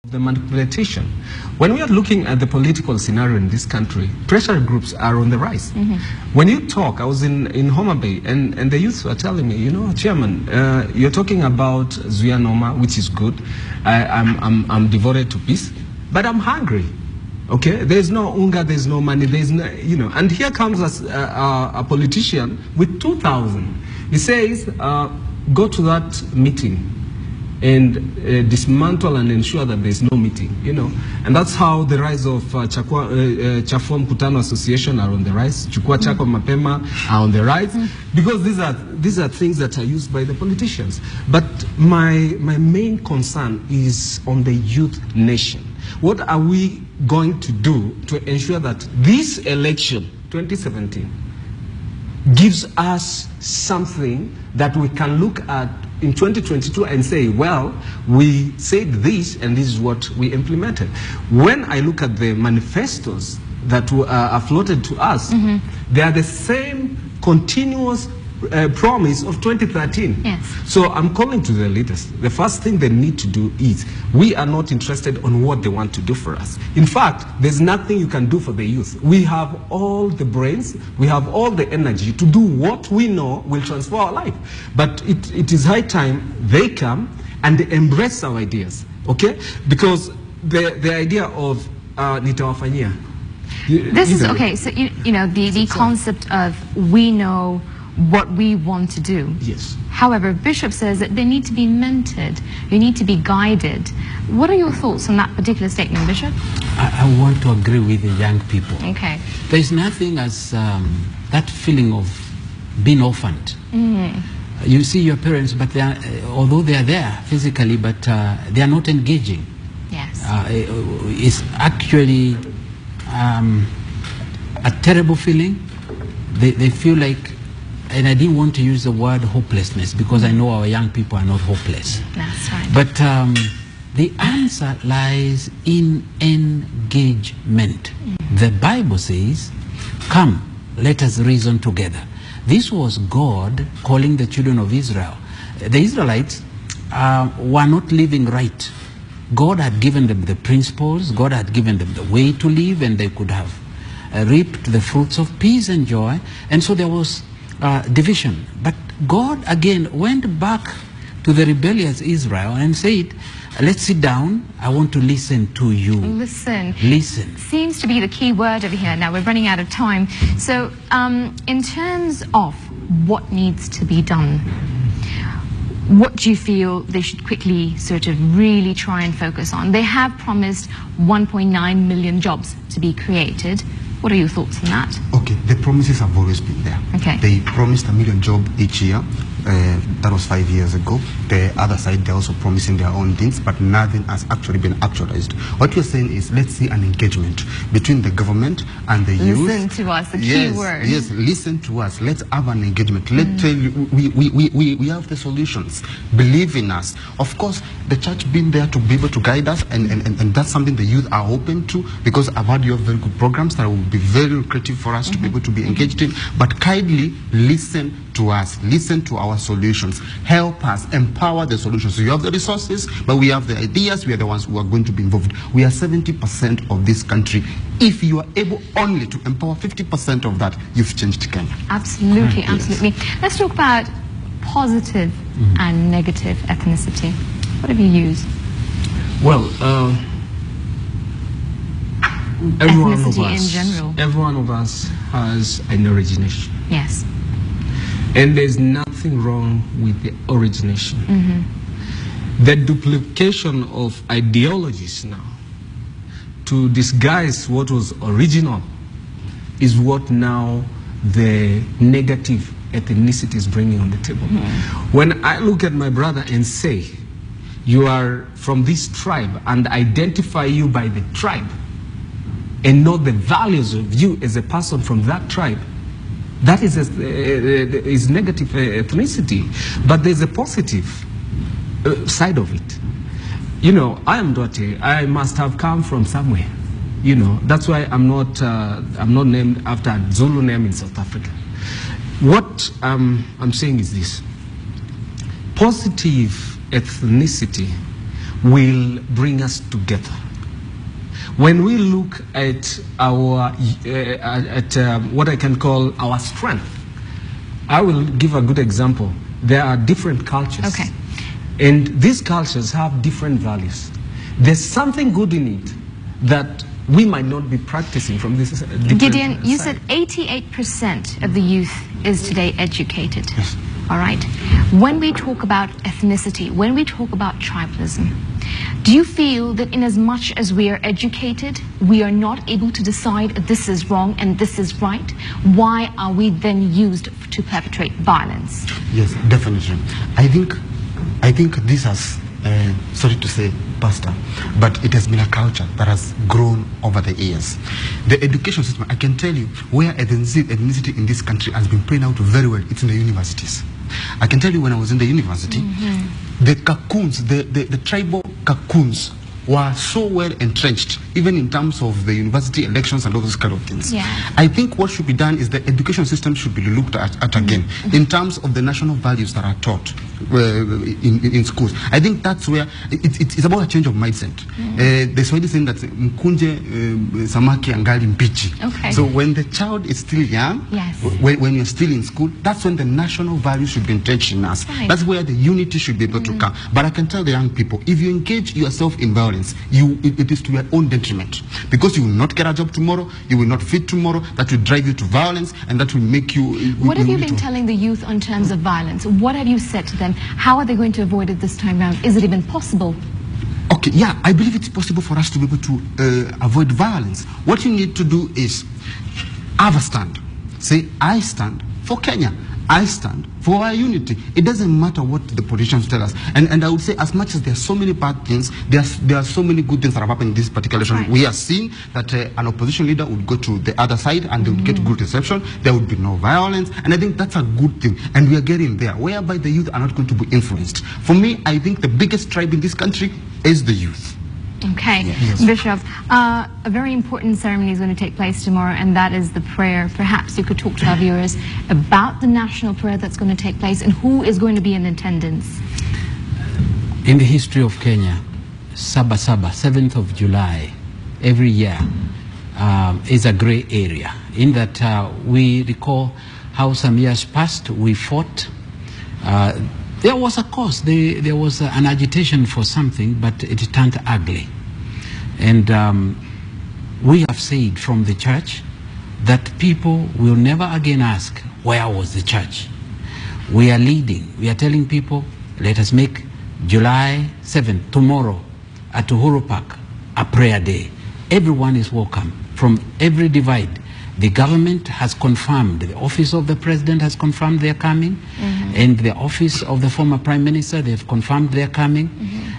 The manipulation. When we are looking at the political scenario in this country, pressure groups are on the rise. When you talk, I was in Homa Bay, and the youth were telling me, you know, Chairman, you're talking about Zuya Noma, which is good. I'm devoted to peace, but I'm hungry. Okay, there's no unga, there's no money, there's no, you know. And here comes a politician with 2,000. He says, go to that meeting and dismantle and ensure that there's no meeting, you know. And that's how the rise of Chafua Mkutano Association are on the rise, Chukua Chako Mapema are on the rise, because these are things that are used by the politicians. But my main concern is on the youth nation. What are we going to do to ensure that this election, 2017, gives us something that we can look at in 2022 and say, well, we said this and this is what we implemented. When I look at the manifestos that are floated to us, they are the same continuous promise of 2013. Yes. So I'm calling to the leaders. The first thing they need to do is, we are not interested on what they want to do for us. In fact, there's nothing you can do for the youth. We have all the brains, we have all the energy to do what we know will transform our life. But it is high time they come and they embrace our ideas, okay? Because the idea of nitawafanyia. This is, okay, so you know, the concept of we know what we want to do. Yes. However, Bishop says that they need to be mentored, they need to be guided. What are your thoughts on that particular statement, Bishop? I want to agree with the young people. Okay. There is nothing as that feeling of being orphaned. You see your parents, but they are, although they are there physically, but they are not engaging. Yes. It's actually a terrible feeling. They feel like, and I didn't want to use the word hopelessness because I know our young people are not hopeless. That's right. But the answer lies in engagement. The Bible says, come, let us reason together. This was God calling the children of Israel. The Israelites were not living right. God had given them the principles, God had given them the way to live, and they could have reaped the fruits of peace and joy. And so there was division. But God again went back to the rebellious Israel and said, let's sit down, I want to listen to you. Listen. Listen. Seems to be the key word over here. Now we're running out of time. So in terms of what needs to be done, what do you feel they should quickly sort of really try and focus on? They have promised 1.9 million jobs to be created. What are your thoughts on that? Okay, the promises have always been there. Okay. They promised 1 million jobs each year. That was 5 years ago. The other side, they're also promising their own things, but nothing has actually been actualized. What we're saying is, let's see an engagement between the government and the youth. Listen to us, the key word. Yes, listen to us. Let's have an engagement. Let's tell you, we have the solutions. Believe in us. Of course, the church been there to be able to guide us, and that's something the youth are open to, because I've heard you have very good programs that will be very lucrative for us to be able to be engaged in. But kindly listen to us. Listen to our solutions. Help us empower the solutions. So you have the resources, but we have the ideas. We are the ones who are going to be involved. We are 70% of this country. If you are able only to empower 50% of that, you've changed Kenya. Absolutely, absolutely. Let's talk about positive and negative ethnicity. What have you used? Well, Ethnicity in general. Every one of us has an origination. Yes. And there's nothing wrong with the origination. The duplication of ideologies now to disguise what was original is what now the negative ethnicity is bringing on the table. When I look at my brother and say, you are from this tribe, and identify you by the tribe, and know the values of you as a person from that tribe, that is negative ethnicity. But there's a positive side of it. You know, I am Nduati. I must have come from somewhere. You know, that's why I'm not named after a Zulu name in South Africa. What I'm saying is this: positive ethnicity will bring us together. When we look at our what I can call our strength, I will give a good example. There are different cultures. Okay. And these cultures have different values. There's something good in it that we might not be practicing from this different Gideon, you side. said 88% of the youth is today educated. Yes. All right. When we talk about ethnicity, when we talk about tribalism, do you feel that in as much as we are educated, we are not able to decide this is wrong and this is right? Why are we then used to perpetrate violence? Yes, definitely. I think this has, sorry to say, Pastor, but it has been a culture that has grown over the years. The education system, I can tell you, where ethnicity in this country has been playing out very well, it's in the universities. I can tell you when I was in the university, the cocoons, the tribal cocoons were so well entrenched, even in terms of the university elections and all those kind of things. Yeah. I think what should be done is the education system should be looked at again, in terms of the national values that are taught in schools. I think that's where it's about a change of mindset. The Swahili saying that mkunje samaki angali mbichi. Okay. So when the child is still young, Yes. when you're still in school, that's when the national values should be entrenched in us. Right. That's where the unity should be able to come. But I can tell the young people, if you engage yourself in violence, it is to your own detriment, because you will not get a job tomorrow, you will not feed tomorrow. That will drive you to violence, and that will make you. What have you been telling the youth on terms of violence? What have you said to them? How are they going to avoid it this time round? Is it even possible? Okay, yeah, I believe it's possible for us to be able to avoid violence. What you need to do is have a stand. Say, I stand for Kenya. I stand for our unity. It doesn't matter what the politicians tell us. And I would say, as much as there are so many bad things, there are so many good things that have happened in this particular election. Right. We are seeing that an opposition leader would go to the other side and they would get good reception. There would be no violence. And I think that's a good thing. And we are getting there, whereby the youth are not going to be influenced. For me, I think the biggest tribe in this country is the youth. Okay. Yes. Bishop, a very important ceremony is going to take place tomorrow, and that is the prayer. Perhaps you could talk to our viewers about the national prayer that's going to take place and who is going to be in attendance. In the history of Kenya, Saba Saba, 7th of July, every year is a grey area, in that we recall how some years past we fought. There was a cause, there was an agitation for something, but it turned ugly. And we have said from the church that people will never again ask, where was the church? We are leading, we are telling people, let us make July 7th, tomorrow, at Uhuru Park, a prayer day. Everyone is welcome from every divide. The government has confirmed, the office of the president has confirmed they're coming, and the office of the former prime minister, they've confirmed they're coming.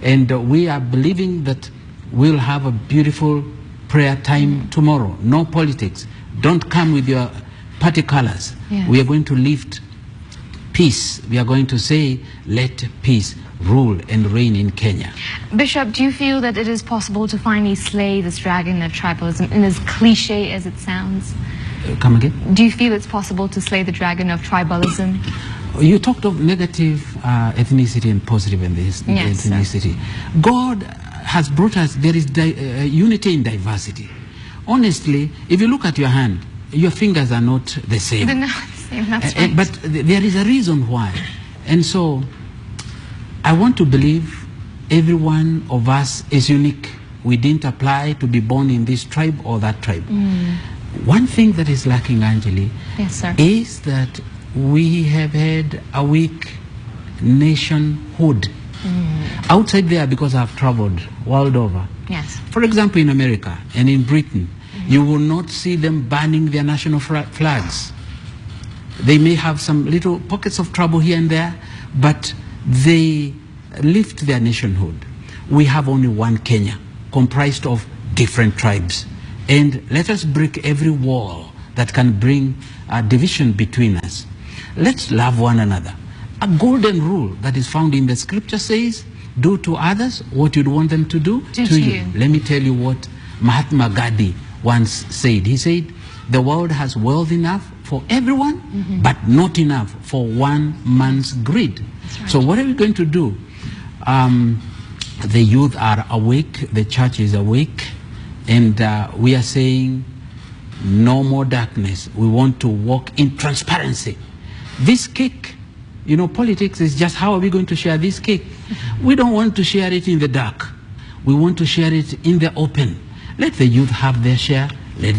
And we are believing that we'll have a beautiful prayer time tomorrow. No politics. Don't come with your party colors. Yes. We are going to lift peace. We are going to say, let peace rule and reign in Kenya. Bishop, do you feel that it is possible to finally slay this dragon of tribalism, and as cliche as it sounds? Come again? Do you feel it's possible to slay the dragon of tribalism? You talked of negative ethnicity and positive ethnicity. God has brought us, there is unity in diversity. Honestly, if you look at your hand, your fingers are not the same. They're not the same, that's right. But there is a reason why. And so, I want to believe every one of us is unique. We didn't apply to be born in this tribe or that tribe. One thing that is lacking, Anjali, Yes, sir. is that we have had a weak nationhood. Outside there, because I've traveled world over. Yes. For example, in America and in Britain, you will not see them banning their national flags. They may have some little pockets of trouble here and there, but they lift their nationhood. We have only one Kenya, comprised of different tribes. And let us break every wall that can bring a division between us. Let's love one another. A golden rule that is found in the scripture says, do to others what you'd want them to do to you. Let me tell you what Mahatma Gandhi once said. He said, the world has wealth enough for everyone, but not enough for one man's greed. Right. So what are we going to do? the youth are awake, the church is awake, and we are saying no more darkness. We want to walk in transparency. This cake, you know, politics is just how are we going to share this cake? We don't want to share it in the dark. We want to share it in the open. Let the youth have their share. Let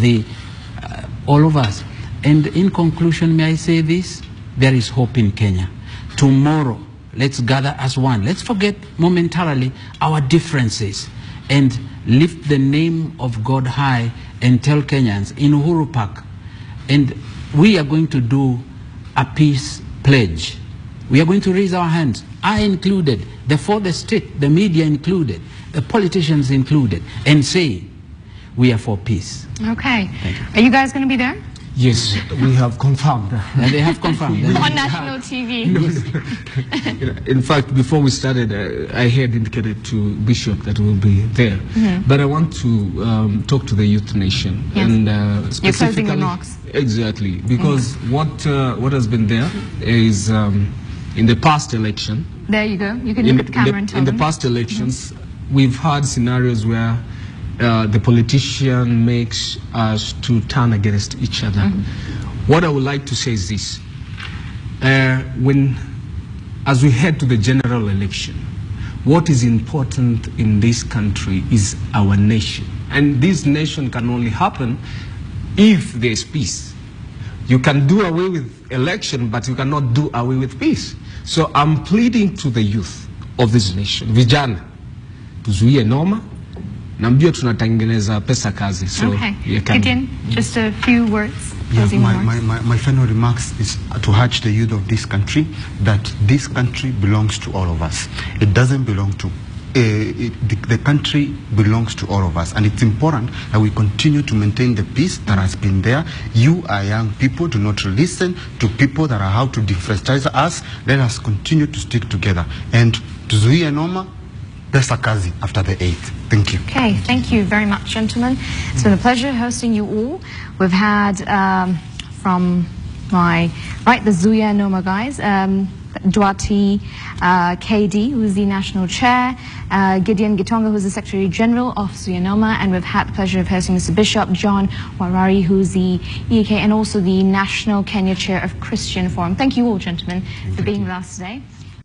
all of us. And in conclusion, may I say this? There is hope in Kenya. Tomorrow, let's gather as one. Let's forget momentarily our differences and lift the name of God high and tell Kenyans in Uhuru Park. And we are going to do a peace pledge. We are going to raise our hands, I included, the fourth estate, the media included, the politicians included, and say, we are for peace. Okay. Are you guys going to be there? Yes, we have confirmed. And they have confirmed. On national TV. In fact, before we started, I had indicated to Bishop that we'll be there. But I want to talk to the youth nation. Yes. And your closing remarks. Exactly, because what has been there is in the past election. There you go. You can look at the camera and tell them. In the past elections, we've had scenarios where the politician makes us to turn against each other. What I would like to say is this. As we head to the general election, what is important in this country is our nation. And this nation can only happen if there's peace. You can do away with election, but you cannot do away with peace. So I'm pleading to the youth of this nation. Vijana, tuzuie noma. Nambia tunatengeneza pesa kazi. So okay. Gideon, just a few words. My final remarks is to urge the youth of this country that this country belongs to all of us. It doesn't belong to the country belongs to all of us, and it's important that we continue to maintain the peace that has been there. You are young people, do not listen to people that are out to differentiate us. Let us continue to stick together and tuzuie noma, pesa kazi after the 8th. Thank you. Okay, thank you very much, gentlemen. It's been a pleasure hosting you all. We've had from my right the Zuia Noma guys, Nduati, KD, who's the national chair, Gideon Gitonga, who's the Secretary General of Zuia Noma, and we've had the pleasure of hosting Mr. Bishop John Warari, who's the EAK and also the National Kenya Chair of Christian Forum. Thank you all, gentlemen, for being with us today.